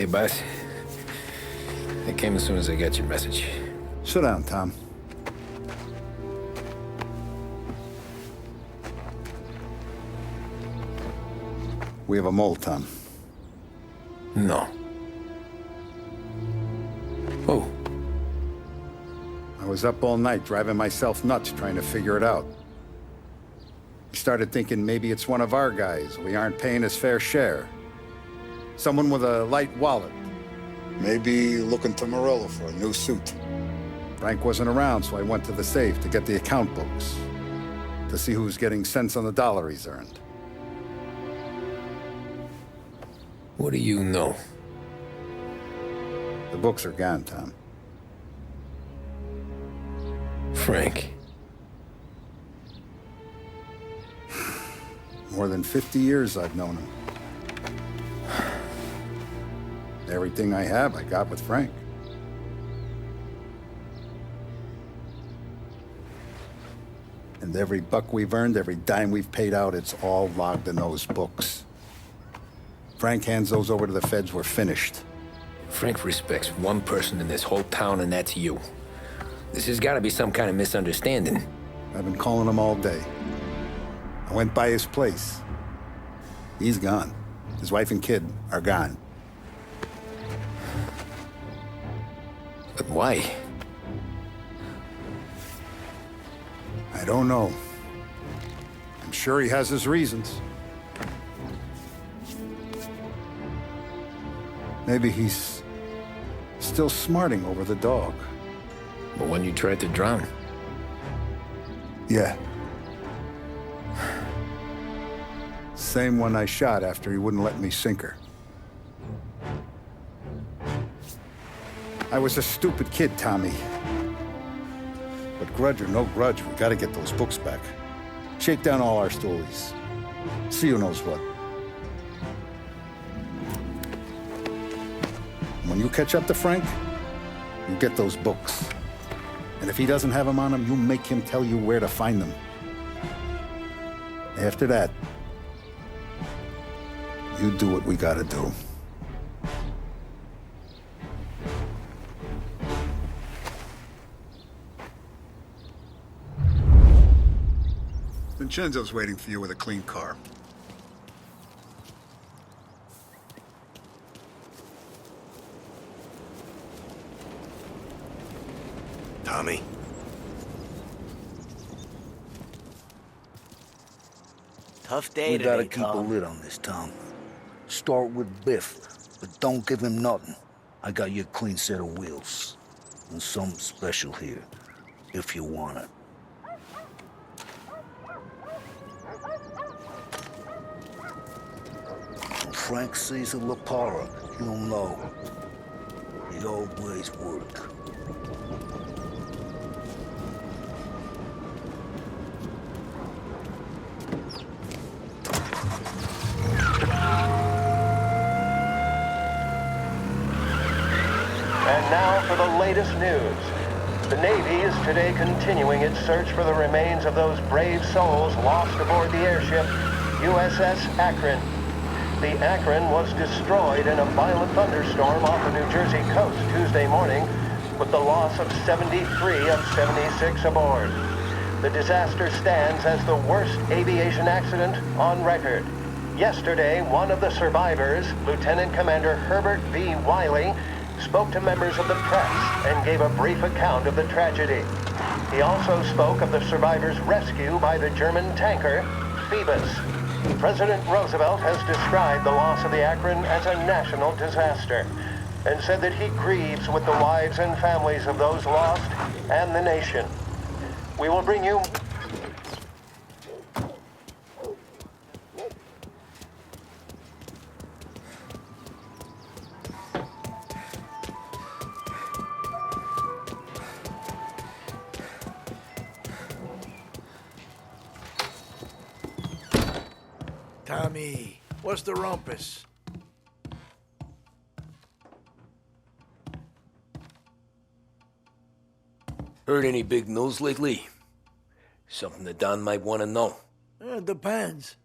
Hey, boss. I came as soon as I got your message. Sit down, Tom. We have a mole, Tom. No. Oh. I was up all night driving myself nuts trying to figure it out. I started thinking maybe it's one of our guys. We aren't paying his fair share. Someone with a light wallet. Maybe looking to Morello for a new suit. Frank wasn't around, so I went to the safe to get the account books. To see who's getting cents on the dollar he's earned. What do you know? The books are gone, Tom. Frank. More than 50 years I've known him. Everything I have, I got with Frank. And every buck we've earned, every dime we've paid out, it's all logged in those books. Frank hands those over to the feds, we're finished. Frank respects one person in this whole town, and that's you. This has got to be some kind of misunderstanding. I've been calling him all day. I went by his place. He's gone. His wife and kid are gone. But why? I don't know. I'm sure he has his reasons. Maybe he's still smarting over the dog. But when you tried to drown? Yeah. Same one I shot after he wouldn't let me sink her. I was a stupid kid, Tommy. But grudge or no grudge, we gotta get those books back. Shake down all our stories. See who knows what. When you catch up to Frank, you get those books. And if he doesn't have them on him, you make him tell you where to find them. After that, you do what we gotta do. Vincenzo's waiting for you with a clean car. Tommy? Tough day We today, gotta keep a Tom. lid on this, Tom. Start with Biff, but don't give him nothing. I got you a clean set of wheels. And something special here, if you want it. When Frank sees a La Parra, he'll know. The old ways work. And now for the latest news. The Navy is today continuing its search for the remains of those brave souls lost aboard the airship USS Akron. The Akron was destroyed in a violent thunderstorm off the New Jersey coast Tuesday morning, with the loss of 73 of 76 aboard. The disaster stands as the worst aviation accident on record. Yesterday, one of the survivors, Lieutenant Commander Herbert V. Wiley, spoke to members of the press and gave a brief account of the tragedy. He also spoke of the survivors' rescue by the German tanker, Phoebus. President Roosevelt has described the loss of the Akron as a national disaster and said that he grieves with the wives and families of those lost and the nation. We will bring you... Tommy, what's the rumpus? Heard any big news lately? Something that Don might want to know. It depends.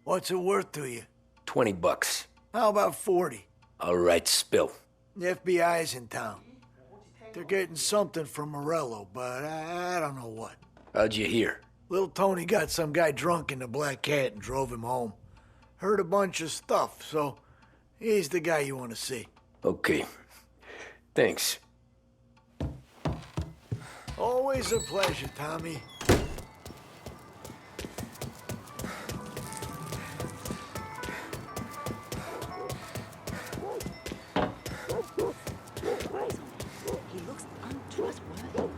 What's it worth to you? $20. How about 40? All right, spill. The FBI's in town. They're getting something from Morello, but I don't know what. How'd you hear? Little Tony got some guy drunk in the Black Cat and drove him home. Heard a bunch of stuff, so he's the guy you want to see. Okay. Thanks. Always a pleasure, Tommy. He looks untrustworthy.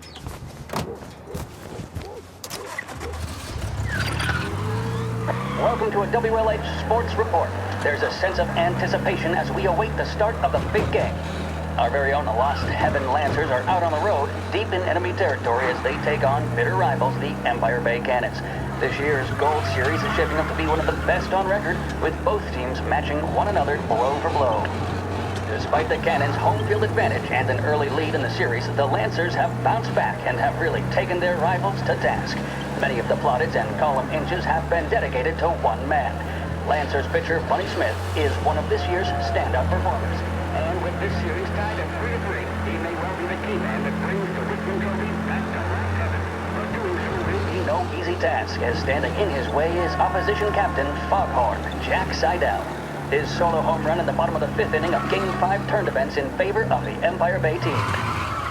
Welcome to a WLH Sports Report. There's a sense of anticipation as we await the start of the big game. Our very own Lost Heaven Lancers are out on the road, deep in enemy territory as they take on bitter rivals, the Empire Bay Cannons. This year's Gold Series is shaping up to be one of the best on record, with both teams matching one another blow for blow. Despite the Cannons' home field advantage and an early lead in the series, the Lancers have bounced back and have really taken their rivals to task. Many of the plaudits and column inches have been dedicated to one man. Lancers pitcher Bunny Smith is one of this year's standout performers. And with this series tied at 3-3, he may well be the key man that brings the Richmond Trophy back to Lost Heaven. But doing so will be no easy task, as standing in his way is opposition captain Foghorn Jack Seidel. His solo home run in the bottom of the 5th inning of Game 5 turned events in favor of the Empire Bay team.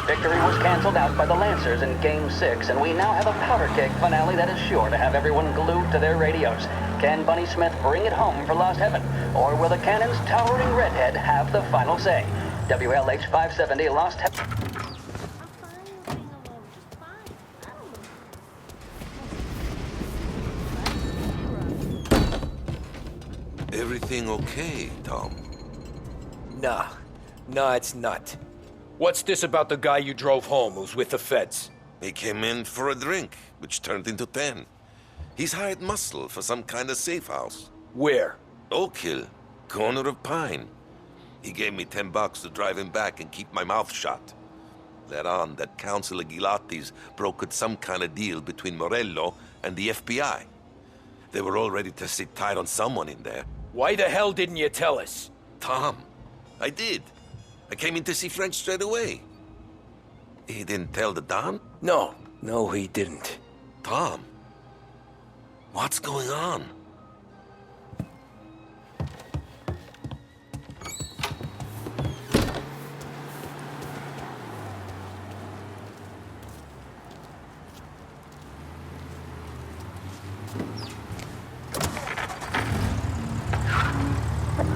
Victory was canceled out by the Lancers in Game 6, and we now have a powder keg finale that is sure to have everyone glued to their radios. Can Bunny Smith bring it home for Lost Heaven, or will the Cannon's towering redhead have the final say? WLH 570 Lost Heaven. Everything okay, Tom? Nah, it's not. What's this about the guy you drove home who's with the feds? He came in for a drink, which turned into 10. He's hired muscle for some kind of safe house. Where? Oak Hill, corner of Pine. He gave me $10 to drive him back and keep my mouth shut. Let on that Councilor Gilatti's brokered some kind of deal between Morello and the FBI. They were all ready to sit tight on someone in there. Why the hell didn't you tell us? Tom, I did. I came in to see French straight away. He didn't tell the Don? No, he didn't. Tom, what's going on?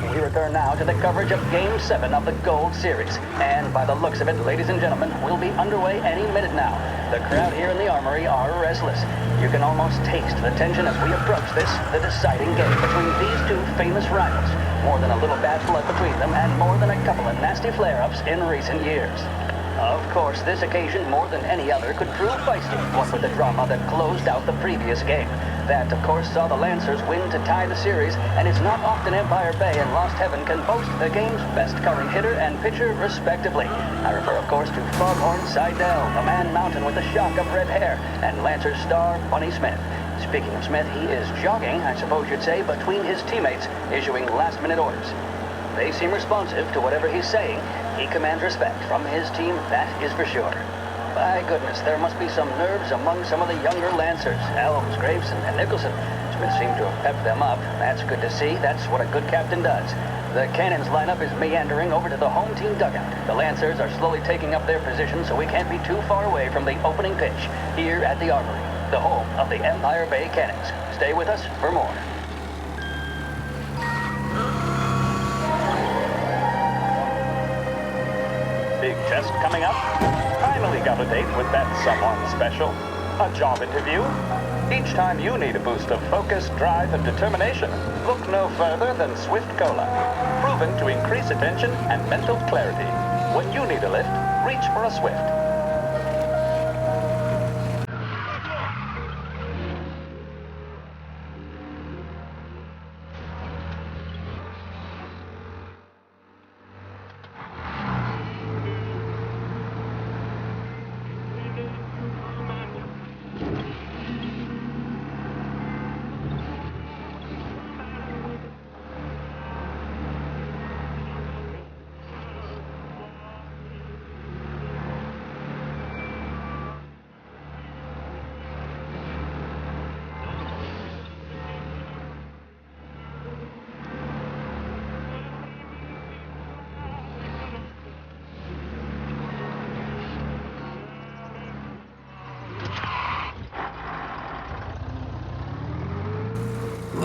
We return now to the coverage of Game 7 of the Gold Series. And by the looks of it, ladies and gentlemen, we'll be underway any minute now. The crowd here in the Armory are restless. You can almost taste the tension as we approach this, the deciding game between these two famous rivals. More than a little bad blood between them, and more than a couple of nasty flare-ups in recent years. Of course, this occasion, more than any other, could prove feisty, what with the drama that closed out the previous game. That, of course, saw the Lancers win to tie the series, and it's not often Empire Bay and Lost Heaven can boast the game's best covering hitter and pitcher, respectively. I refer, of course, to Foghorn Seidel, the man mountain with a shock of red hair, and Lancers star Bunny Smith. Speaking of Smith, he is jogging, I suppose you'd say, between his teammates, issuing last-minute orders. They seem responsive to whatever he's saying. He commands respect from his team, that is for sure. By goodness, there must be some nerves among some of the younger Lancers, Elms, Graves, and Nicholson. Smith seemed to have pepped them up. That's good to see. That's what a good captain does. The Cannons lineup is meandering over to the home team dugout. The Lancers are slowly taking up their position, so we can't be too far away from the opening pitch here at the Armory, the home of the Empire Bay Cannons. Stay with us for more. Big test coming up. Finally got a date with that someone special. A job interview. Each time you need a boost of focus, drive, and determination, look no further than Swift Cola. Proven to increase attention and mental clarity. When you need a lift, reach for a Swift.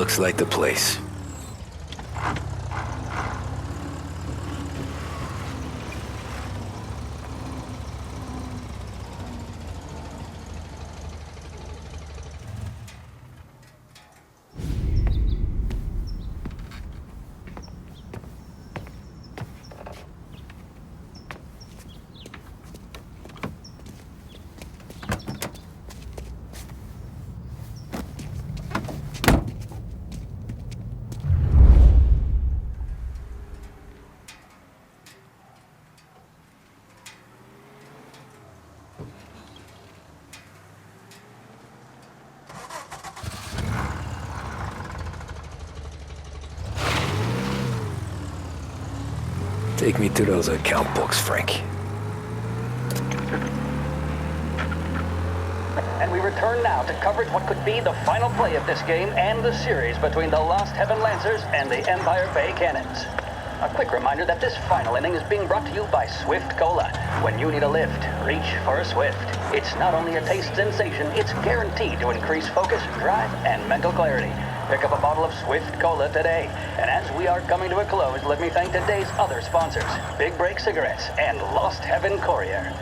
Looks like the place. Take me to those account books, Frank. And we return now to coverage what could be the final play of this game and the series between the Lost Heaven Lancers and the Empire Bay Cannons. A quick reminder that this final inning is being brought to you by Swift Cola. When you need a lift, reach for a Swift. It's not only a taste sensation, it's guaranteed to increase focus, drive, and mental clarity. Pick up a bottle of Swift Cola today. And as we are coming to a close, let me thank today's other sponsors, Big Break Cigarettes and Lost Heaven Courier.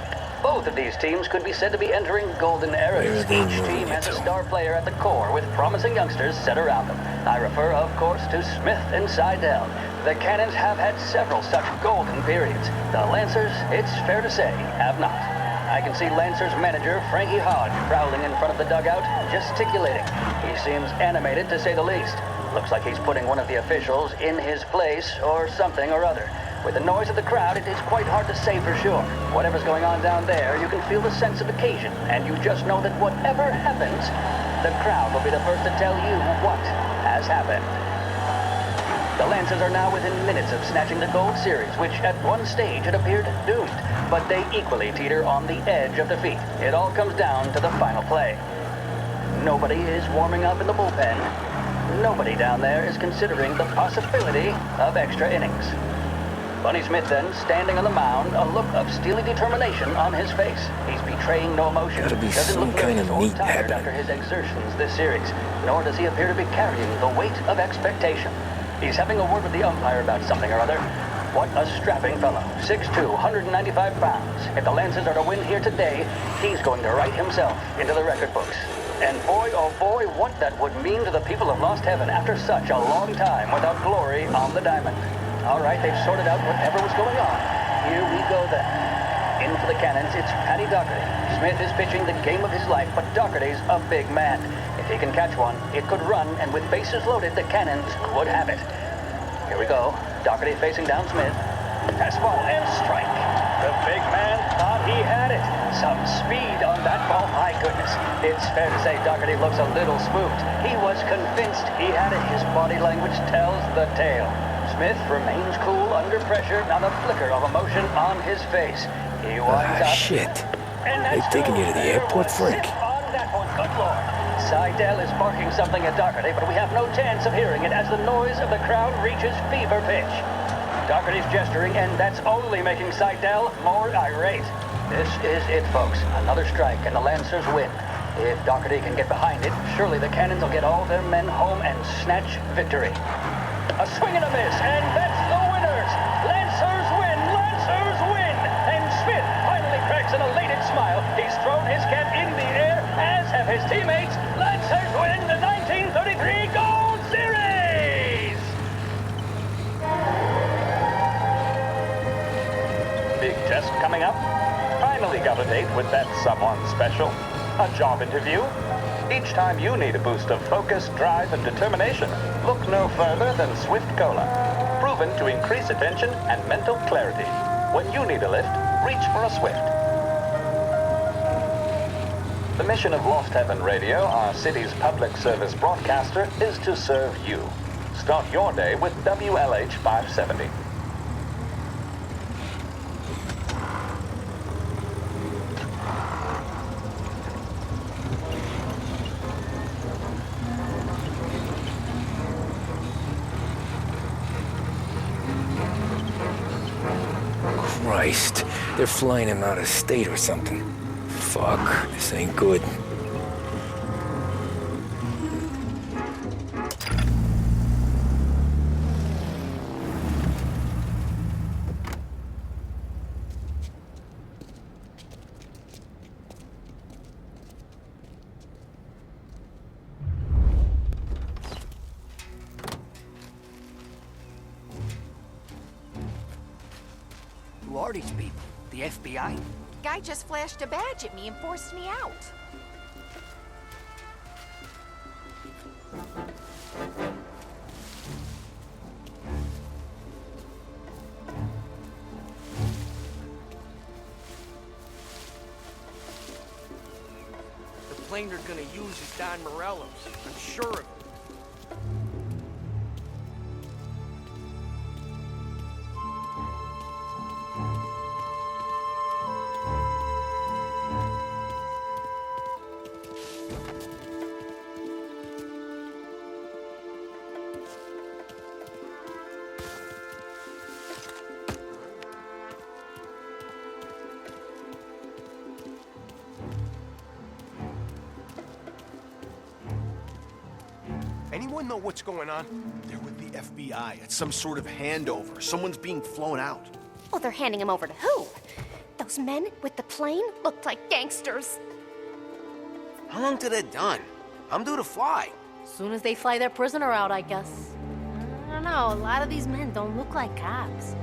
Both of these teams could be said to be entering golden eras. Each team has a star player at the core with promising youngsters set around them. I refer, of course, to Smith and Seidel. The Cannons have had several such golden periods. The Lancers, it's fair to say, have not. I can see Lancers manager Frankie Hodge prowling in front of the dugout, gesticulating. He seems animated to say the least. Looks like he's putting one of the officials in his place or something or other. With the noise of the crowd, it is quite hard to say for sure. Whatever's going on down there, you can feel the sense of occasion, and you just know that whatever happens, the crowd will be the first to tell you what has happened. The Lancers are now within minutes of snatching the Gold Series, which at one stage had appeared doomed, but they equally teeter on the edge of defeat. It all comes down to the final play. Nobody is warming up in the bullpen. Nobody down there is considering the possibility of extra innings. Bunny Smith then, standing on the mound, a look of steely determination on his face. He's betraying no emotion. Gotta be Doesn't some look kind nervous of or neat tired habit. after his exertions this series, nor does he appear to be carrying the weight of expectation. He's having a word with the umpire about something or other. What a strapping fellow. 6'2", 195 pounds. If the Lancers are to win here today, he's going to write himself into the record books. And boy, oh boy, what that would mean to the people of Lost Heaven after such a long time without glory on the diamond. All right, they've sorted out whatever was going on. Here we go then. In for the Cannons, it's Paddy Doherty. Smith is pitching the game of his life, but Doherty's a big man. If he can catch one, it could run, and with bases loaded, the Cannons could have it. Here we go. Doherty facing down Smith. Fastball and strike. The big man thought he had it. Some speed on that ball. My goodness. It's fair to say Doherty looks a little spooked. He was convinced he had it. His body language tells the tale. Smith remains cool under pressure, not a flicker of emotion on his face. He winds up. Shit. And They've that's taken you to the airport, Frank? On that one, good lord. Seidel is barking something at Doherty, but we have no chance of hearing it as the noise of the crowd reaches fever pitch. Doherty's gesturing, and that's only making Seidel more irate. This is it, folks. Another strike, and the Lancers win. If Doherty can get behind it, surely the Cannons will get all their men home and snatch victory. A swing and a miss, and that's the winners! Lancers win! Lancers win! And Smith finally cracks an elated smile. He's thrown his cap in the air, as have his teammates. Lancers win the 1933 Gold Series! Big test coming up. Finally got a date with that someone special. A job interview. Each time you need a boost of focus, drive, and determination, look no further than Swift Cola. Proven to increase attention and mental clarity. When you need a lift, reach for a Swift. The mission of Lost Heaven Radio, our city's public service broadcaster, is to serve you. Start your day with WLH 570. Christ, they're flying him out of state or something. Fuck, this ain't good. are these people? The FBI? Guy just flashed a badge at me and forced me out. The plane they're gonna use is Don Morello's. I'm sure of it. Anyone know what's going on? They're with the FBI. It's some sort of handover. Someone's being flown out. Oh, they're handing him over to who? Those men with the plane looked like gangsters. How long till they're done? I'm due to fly. Soon as they fly their prisoner out, I guess. I don't know, a lot of these men don't look like cops.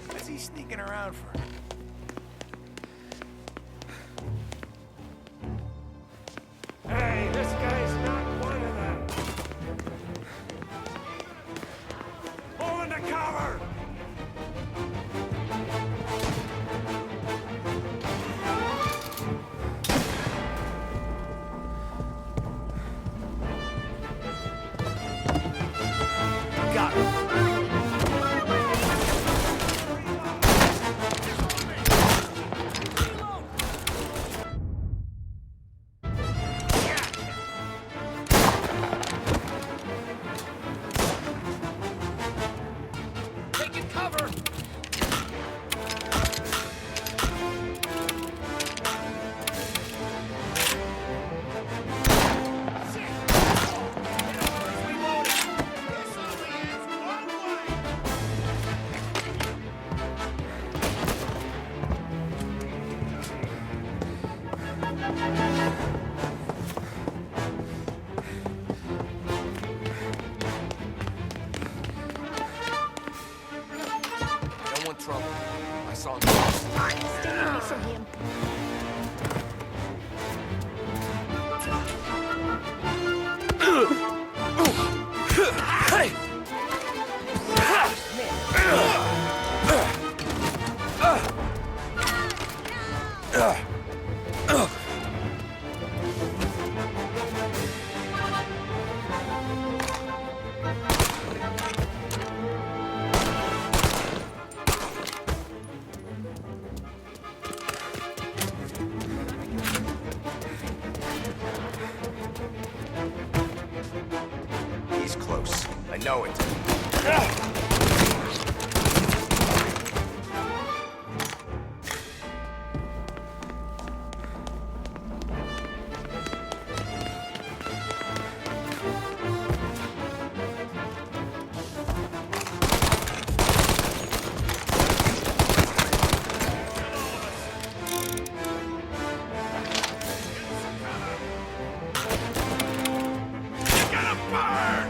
What's he sneaking around for? Hey, this guy's not one of them. Pull into cover! Got it. Taking cover! Don't want trouble. I saw him. Stay away from him. He's close. I know it. You're gonna burn!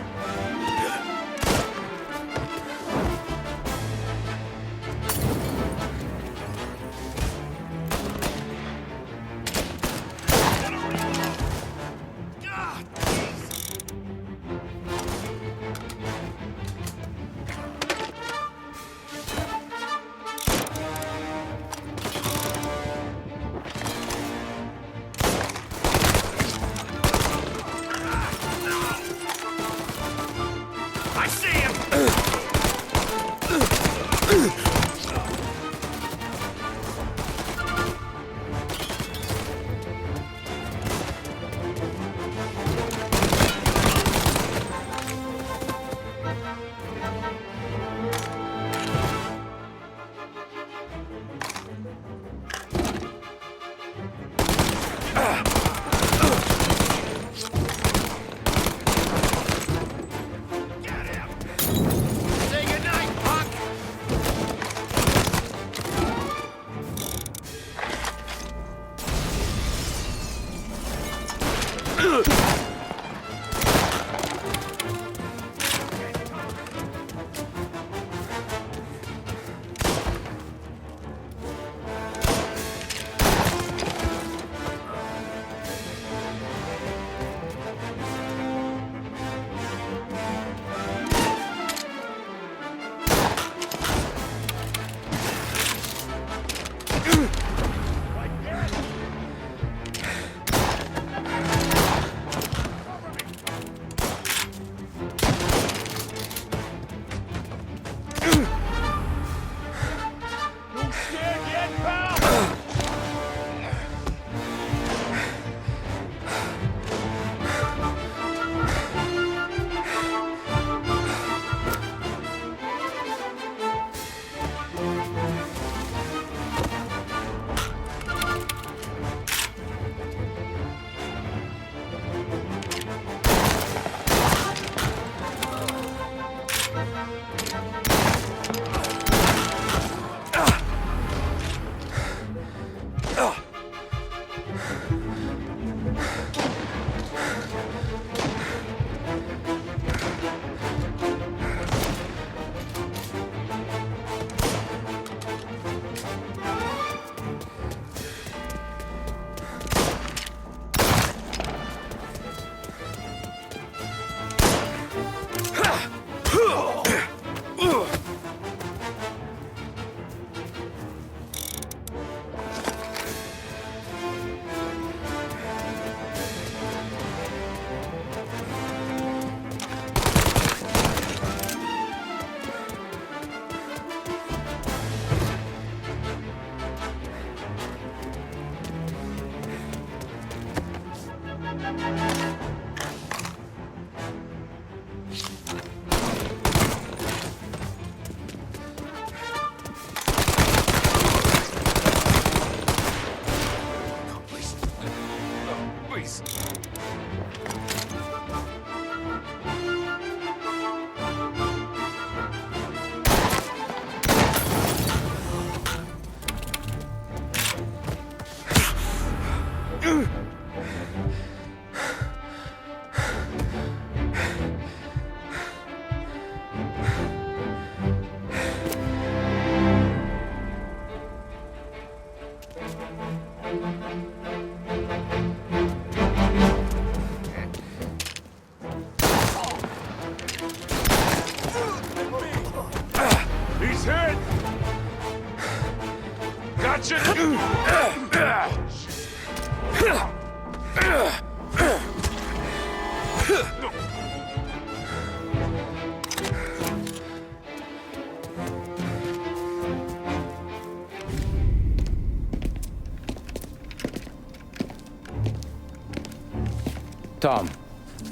Tom.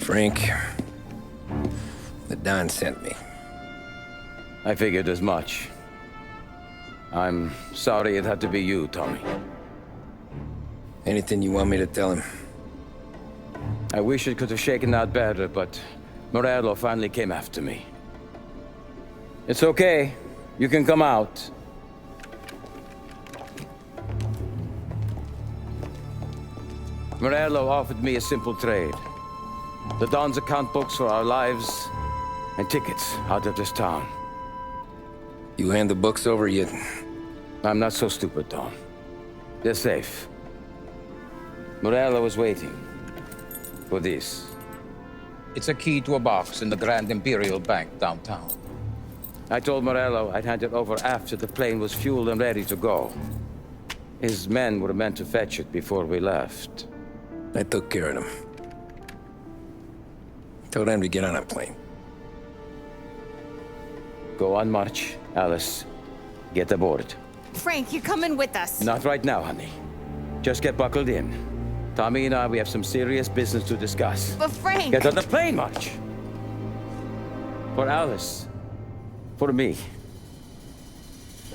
Frank. The Don sent me. I figured as much. I'm sorry it had to be you, Tommy. Anything you want me to tell him? I wish it could have shaken out better, but Morello finally came after me. It's okay. You can come out. Morello offered me a simple trade. The Don's account books for our lives and tickets out of this town. You hand the books over yet? I'm not so stupid, Don. They're safe. Morello was waiting for this. It's a key to a box in the Grand Imperial Bank downtown. I told Morello I'd hand it over after the plane was fueled and ready to go. His men were meant to fetch it before we left. I took care of them. Told them to get on a plane. Go on march, Alice. Get aboard. Frank, you're coming with us. Not right now, honey. Just get buckled in. Tommy and I, we have some serious business to discuss. But Frank... Get on the plane, March! For Alice. For me.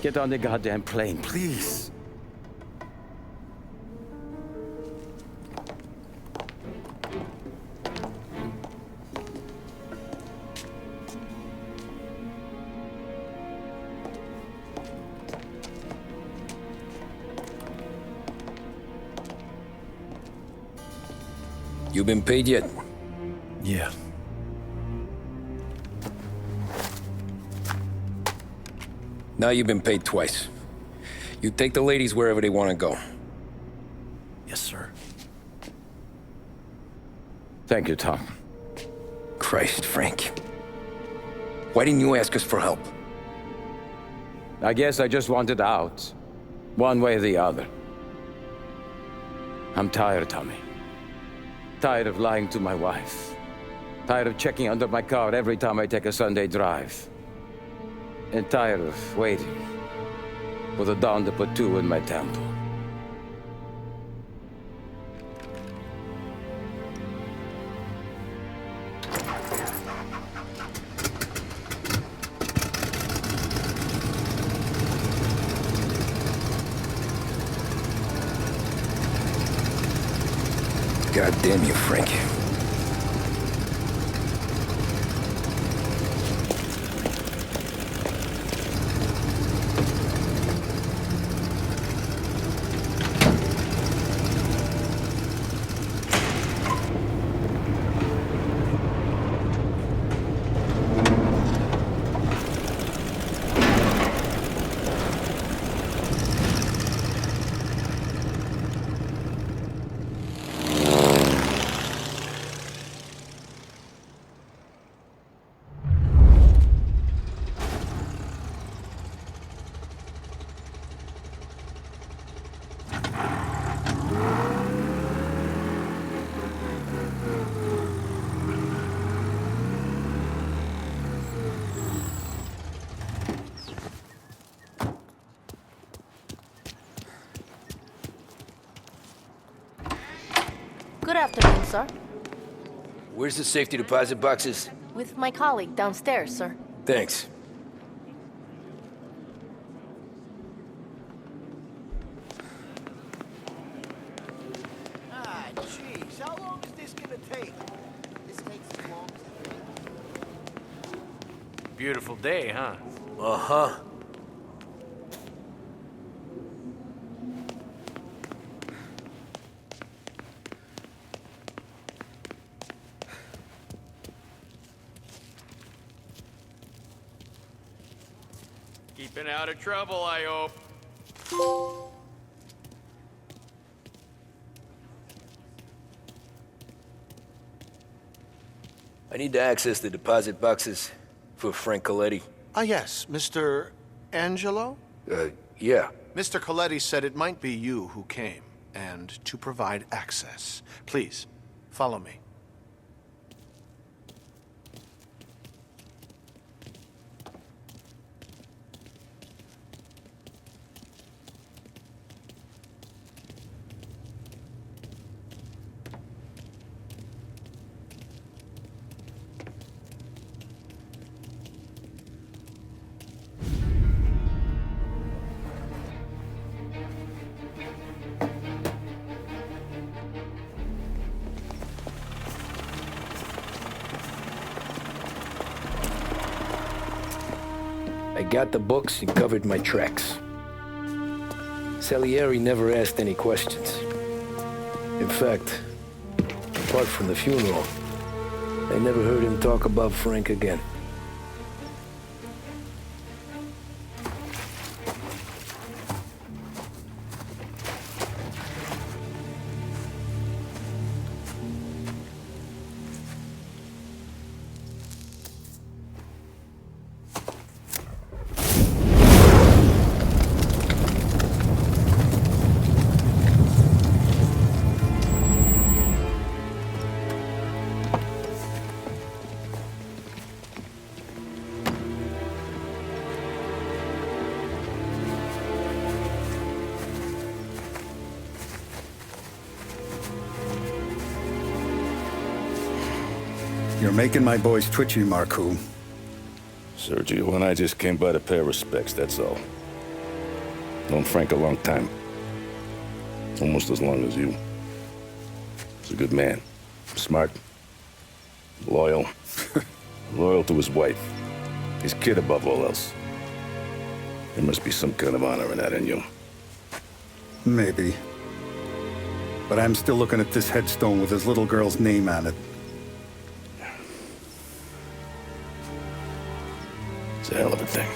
Get on the goddamn plane, please. You been paid yet? Yeah. Now you've been paid twice. You take the ladies wherever they want to go. Yes, sir. Thank you, Tom. Christ, Frank. Why didn't you ask us for help? I guess I just wanted out. One way or the other. I'm tired, Tommy. Tired of lying to my wife. Tired of checking under my car every time I take a Sunday drive. And tired of waiting for the dawn to put two in my temple. God damn you, Frank. Good afternoon, sir. Where's the safety deposit boxes? With my colleague downstairs, sir. Thanks. Ah, jeez. How long is this gonna take? This takes as long as... Beautiful day, huh? Uh-huh. Keeping out of trouble, I hope. I need to access the deposit boxes for Frank Coletti. Ah, yes, Mr. Angelo? Yeah. Mr. Coletti said it might be you who came, and to provide access. Please, follow me. I got the books and covered my tracks. Salieri never asked any questions. In fact, apart from the funeral, I never heard him talk about Frank again. You're making my boys twitchy, Marku. Sergio and I just came by to pay respects, that's all. Known Frank a long time. Almost as long as you. He's a good man. Smart. Loyal. Loyal to his wife. His kid above all else. There must be some kind of honor in that in you. Maybe. But I'm still looking at this headstone with his little girl's name on it. It's a hell of a thing.